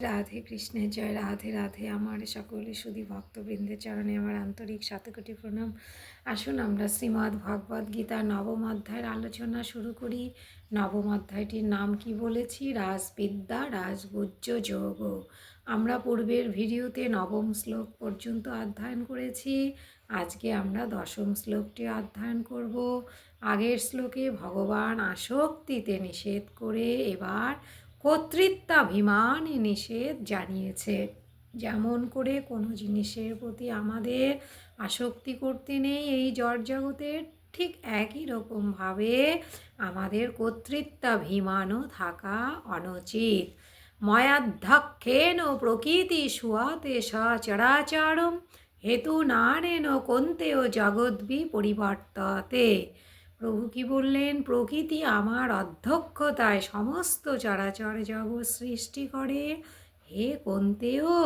রাধে কৃষ্ণের জয়। রাধে রাধে। আমার সকলে শুধু ভক্তবৃন্দের চরণে আমার আন্তরিক শতকোটি প্রণাম। আসুন আমরা শ্রীমদ্ ভগবদ্ গীতা নবম অধ্যায়ের আলোচনা শুরু করি। নবম অধ্যায়টির নাম কি বলেছি? রাজবিদ্যা রাজগুহ্য যোগ। আমরা পূর্বের ভিডিওতে নবম শ্লোক পর্যন্ত অধ্যয়ন করেছি। আজকে আমরা দশম শ্লোকটি অধ্যয়ন করব। আগের শ্লোকে ভগবান আসক্তিতে নিষেধ করে এবার কর্তৃত্বাভিমানে নিষেধ জানিয়েছে। যেমন করে কোনো জিনিসের প্রতি আমাদের আসক্তি করতে নেই এই জড়জগতের, ঠিক একই রকমভাবে আমাদের কর্তৃত্বাভিমানও থাকা অনুচিত। ময়াধ্যক্ষেন প্রকৃতি সুয়াতে সচরাচরম হেতু নানেন কন্তেও জগদ্বি পরিবর্ততে। প্রভু কি বললেন? প্রকৃতি আমার অধ্যক্ষতায় সমস্ত চরাচর জগৎ সৃষ্টি করে হে কন্তেও,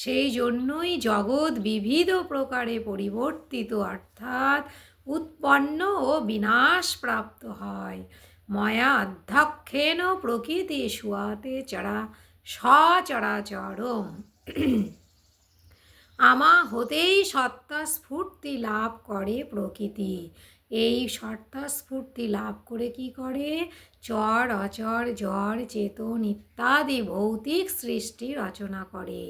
সেই জন্যই জগৎ বিবিধ প্রকারে পরিবর্তিত অর্থাৎ উৎপন্ন ও বিনাশ প্রাপ্ত হয়। ময়া অধ্যক্ষেন প্রকৃতি সুয়াতে সচরাচরম। আমা হতেই সত্তা স্ফূর্তি লাভ করে প্রকৃতি। এই সত্তা স্ফূর্তি লাভ করে কি করে? চর অচর জড় চেতন ইত্যাদি ভৌতিক সৃষ্টি রচনা করে।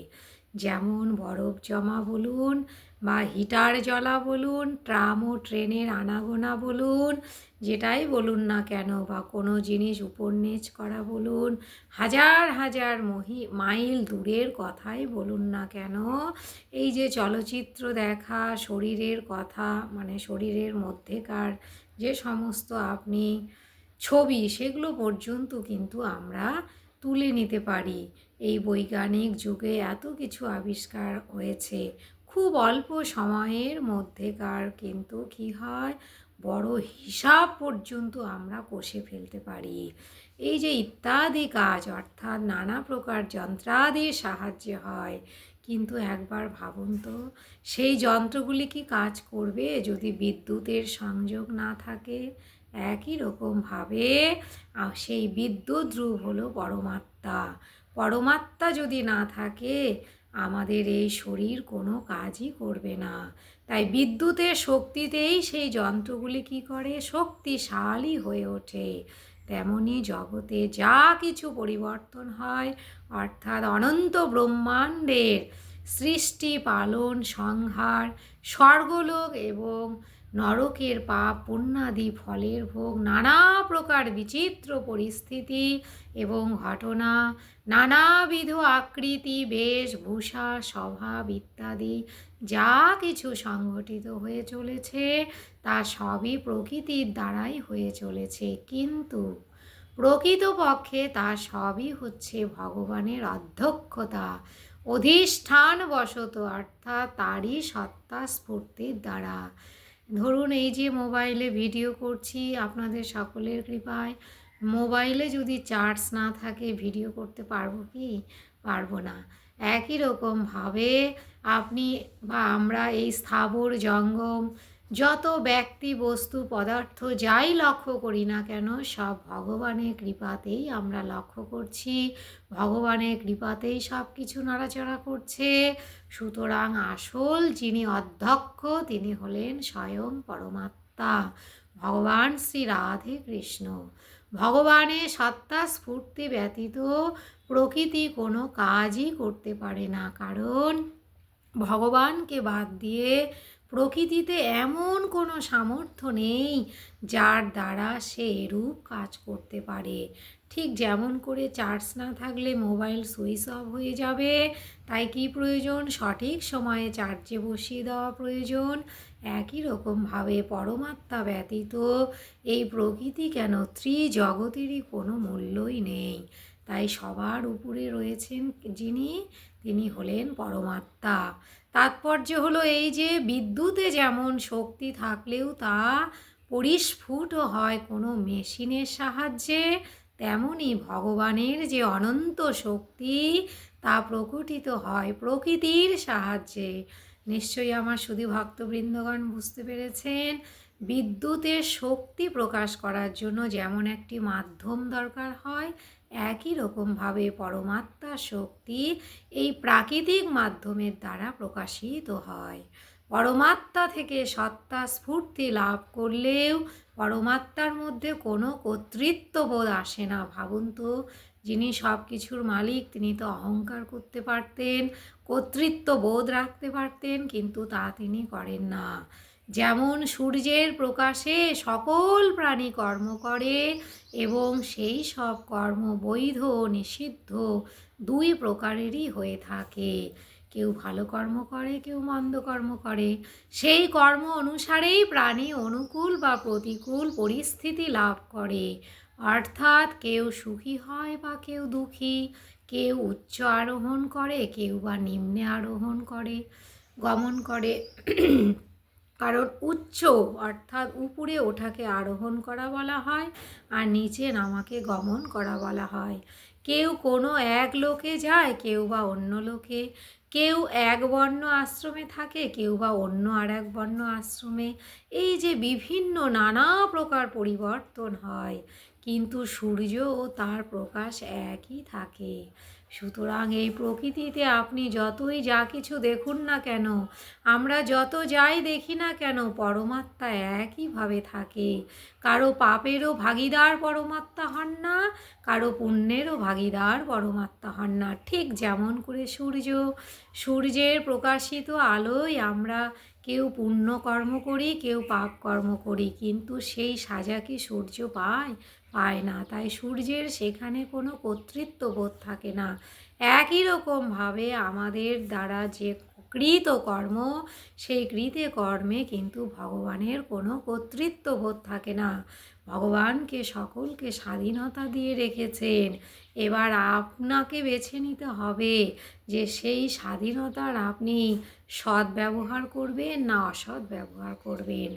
যেমন বরফ জমা বলুন বা হিটার জ্বলা বলুন, ট্রাম ও ট্রেনের আনাগোনা বলুন, যেটাই বলুন না কেন, বা কোনো জিনিস উপর নিচ করা বলুন, হাজার হাজার মাইল দূরের কথাই বলুন না কেন, এই যে চলচ্চিত্র দেখা, শরীরের কথা মানে শরীরের মধ্যেকার যে সমস্ত আপনি ছবি, সেগুলো পর্যন্ত কিন্তু আমরা তুলে নিতে পারি। এই বৈজ্ঞানিক যুগে এত কিছু আবিষ্কার হয়েছে, খুব অল্প সময়ের মধ্যেকার কিন্তু কি হয়, বড় হিসাব পর্যন্ত আমরা কষে ফেলতে পারি। এই যে ইত্যাদি কাজ অর্থাৎ নানা প্রকার যন্ত্রাদির সাহায্যে হয়। কিন্তু একবার ভাবুন তো, সেই যন্ত্রগুলি কি কাজ করবে যদি বিদ্যুতের সংযোগ না থাকে? একই রকমভাবে সেই বিদ্যুৎ ধ্রুব হলো পরমাত্মা। পরমাত্মা যদি না থাকে আমাদের এই শরীর কোনো কাজই করবে না। তাই বিদ্যুতের শক্তিতেই সেই যন্ত্রগুলি কি করে? শক্তিশালী হয়ে ওঠে। তেমনি জগতে যা কিছু পরিবর্তন হয় অর্থাৎ অনন্ত ব্রহ্মাণ্ডের সৃষ্টি পালন সংহার, স্বর্গলোক এবং নরকের পাপ পুণ্যাদি ফলের ভোগ, নানা প্রকার বিচিত্র পরিস্থিতি এবং ঘটনা, নানাবিধ আকৃতি বেশভূষা স্বভাব ইত্যাদি যা কিছু সংঘটিত হয়ে চলেছে তা সবই প্রকৃতির দ্বারাই হয়ে চলেছে। কিন্তু প্রকৃতপক্ষে তা সবই হচ্ছে ভগবানের অধ্যক্ষতা, অধিষ্ঠানবশত অর্থাৎ তারই সত্তা স্ফূর্তির দ্বারা। ধরুন এই যে মোবাইলে ভিডিও করছি আপনাদের সকলের কৃপায়, মোবাইলে যদি চার্জ না থাকে ভিডিও করতে পারবো কি? পারবো না। একই রকমভাবে আপনি বা আমরা এই স্থাবর জঙ্গম যত ব্যক্তি বস্তু পদার্থ যাই লক্ষ্য করি না কেন, সব ভগবানের কৃপাতেই আমরা লক্ষ্য করছি, ভগবানের কৃপাতেই সব কিছু নাড়াচাড়া করছে। সুতরাং আসল যিনি অধ্যক্ষ তিনি হলেন স্বয়ং পরমাত্মা, ভগবান শ্রী রাধে কৃষ্ণ। ভগবানের সত্তা স্ফূর্তি ব্যতীত প্রকৃতি কোনো কাজই করতে পারে না, কারণ ভগবানকে বাদ দিয়ে প্রকৃতিতে এমন কোনো সামর্থ্য নেই যার দ্বারা সে এরূপ কাজ করতে পারে। ঠিক যেমন করে চার্জ না থাকলে মোবাইল সুইচ অফ হয়ে যাবে, তাই কি প্রয়োজন? সঠিক সময়ে চার্জে বসিয়ে দেওয়া প্রয়োজন। একই রকমভাবে পরমাত্মা ব্যতীত এই প্রকৃতি কেন ত্রিজগতেরই কোনো মূল্যই নেই। তাই সবার উপরে রয়েছেন যিনি, তিনি হলেন পরমাত্মা। তাৎপর্য হলো এই যে বিদ্যুতে যেমন শক্তি থাকলেও তা পরিস্ফুট হয় কোনো মেশিনের সাহায্যে, তেমনি ভগবানের যে অনন্ত শক্তি তা প্রকটিত হয় প্রকৃতির সাহায্যে। নিশ্চয়ই আমার শুধু ভক্তবৃন্দগণ বুঝতে পেরেছেন, বিদ্যুতের শক্তি প্রকাশ করার জন্য যেমন একটি মাধ্যম দরকার হয়, একই রকমভাবে পরমাত্মার শক্তি এই প্রাকৃতিক মাধ্যমের দ্বারা প্রকাশিত হয়। পরমাত্মা থেকে সত্তা স্ফূর্তি লাভ করলেও পরমাত্মার মধ্যে কোনো কর্তৃত্ববোধ আসে না। ভাবুন তো, যিনি সব কিছুর মালিক তিনি তো অহংকার করতে পারতেন, কর্তৃত্ববোধ রাখতে পারতেন, কিন্তু তা তিনি করেন না। যেমন সূর্যের প্রকাশে সকল প্রাণী কর্ম করে এবং সেই সব কর্ম বৈধ ও নিষিদ্ধ দুই প্রকারেরই হয়ে থাকে। কেউ ভালো কর্ম করে, কেউ মন্দ কর্ম করে। সেই কর্ম অনুসারেই প্রাণী অনুকূল বা প্রতিকূল পরিস্থিতি লাভ করে। অর্থাৎ কেউ সুখী হয় বা কেউ দুঃখী, কেউ উচ্চ আরোহণ করে, কেউ বা নিম্নে আরোহণ করে, গমন করে। কারণ উচ্চ অর্থাৎ উপরে ওঠাকে আরোহণ করা বলা হয়, আর নিচে নামাকে গমন করা বলা হয়। কেউ কোনো এক লোকে যায়, কেউ বা অন্য লোকে। কেউ এক বর্ণ আশ্রমে থাকে, কেউ বা অন্য আর এক বর্ণ আশ্রমে। এই যে বিভিন্ন নানা প্রকার পরিবর্তন হয়, কিন্তু সূর্য ও তার প্রকাশ একই থাকে। সুতরাং এই প্রকৃতিতে আপনি যতই যা কিছু দেখুন না কেন, আমরা যত যাই দেখি না কেন, পরমাত্মা একইভাবে থাকে। কারো পাপেরও ভাগীদার পরমাত্মা হন না, কারো পুণ্যেরও ভাগীদার পরমাত্মা হন না। ঠিক যেমন করে সূর্যের প্রকাশিত আলোয় আমরা কেউ পুণ্য কর্ম করি, কেউ পাপ কর্ম করি, কিন্তু সেই সাজা কি সূর্য পায় না। তাই সূর্যের সেখানে কোনো কর্তৃত্ববোধ থাকে না। একই রকমভাবে আমাদের দ্বারা যে কৃত কর্ম, সেই কৃত কর্মে কিন্তু ভগবানের কোনো কর্তৃত্ববোধ থাকে না। ভগবানকে সকলকে স্বাধীনতা দিয়ে রেখেছেন। এবার আপনাকে বেছে নিতে হবে যে সেই স্বাধীনতার আপনি সৎ ব্যবহার করবেন না অসৎ ব্যবহার করবেন।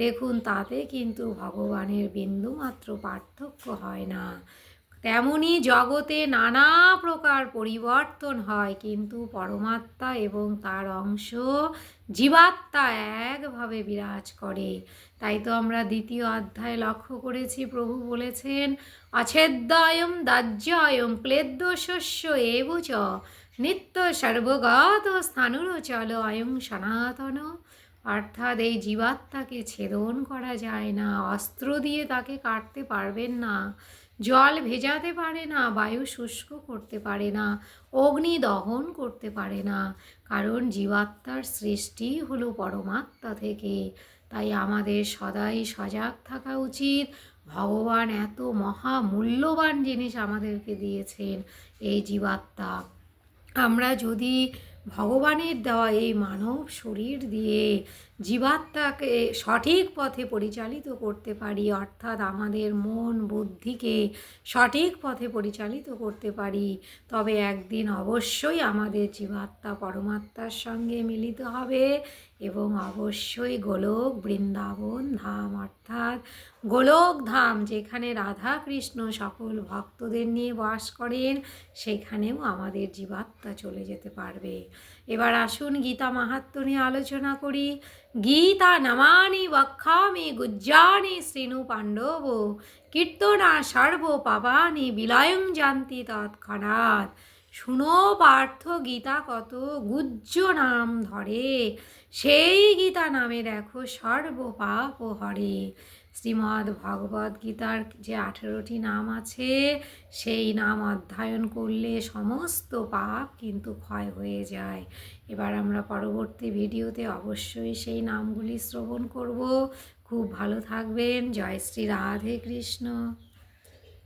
দেখুন, তাতে কিন্তু ভগবানের বিন্দুমাত্র পার্থক্য হয় না। তেমনি জগতে নানা প্রকার পরিবর্তন হয়, কিন্তু পরমাত্মা এবং তার অংশ জীবাত্মা একভাবে বিরাজ করে। তাই তো আমরা দ্বিতীয় অধ্যায়ে লক্ষ্য করেছি, প্রভু বলেছেন অছেদ্যয়ম দাহ্যয়ম ক্লেদ্য শস্য এবচ নিত্য সর্বগত স্থানুরচল অয়ং সনাতন। অর্থাৎ এই জীবাত্মাকে ছেদন করা যায় না, অস্ত্র দিয়ে তাকে কাটতে পারবেন না, জল ভেজাতে পারে না, বায়ু শুষ্ক করতে পারে না, অগ্নি দহন করতে পারে না, কারণ জীবাত্মার সৃষ্টি হলো পরমাত্মা থেকে। তাই আমাদের সদাই সজাগ থাকা উচিত। ভগবান এত মহামূল্যবান জিনিস আমাদেরকে দিয়েছেন, এই জীবাত্মা। আমরা যদি ভগবানের দেওয়া এই মানব শরীর দিয়ে জীবাত্মাকে সঠিক পথে পরিচালিত করতে পারি, অর্থাৎ আমাদের মন বুদ্ধিকে সঠিক পথে পরিচালিত করতে পারি, তবে একদিন অবশ্যই আমাদের জীবাত্মা পরমাত্মার সঙ্গে মিলিত হবে এবং অবশ্যই গোলক বৃন্দাবন ধাম, অর্থাৎ গোলক ধাম যেখানে রাধা কৃষ্ণ সকল ভক্তদের নিয়ে বাস করেন, সেখানেও আমাদের জীবাত্মা চলে যেতে পারবে। এবার আসুন গীতা মাহাত্ম্য নিয়ে আলোচনা করি। গীতা নামানি বক্ষামি গুজ্জানি শ্রীণু পাণ্ডব কীর্তনা সর্ব পাবানি বিলয়ং জান্তি তৎক্ষণাৎ। শুনো পার্থ, গীতা কত গুজ্জ নাম ধরে, সেই গীতা নামে দেখো সর্ব পাপ হরে। শ্রীমদ্ ভগবদ গীতার যে 18টি নাম আছে, সেই নাম অধ্যয়ন করলে সমস্ত পাপ কিন্তু ক্ষয় হয়ে যায়। এবার আমরা পরবর্তী ভিডিওতে অবশ্যই সেই নামগুলি শ্রবণ করব। খুব ভালো থাকবেন। জয় শ্রী রাধে কৃষ্ণ।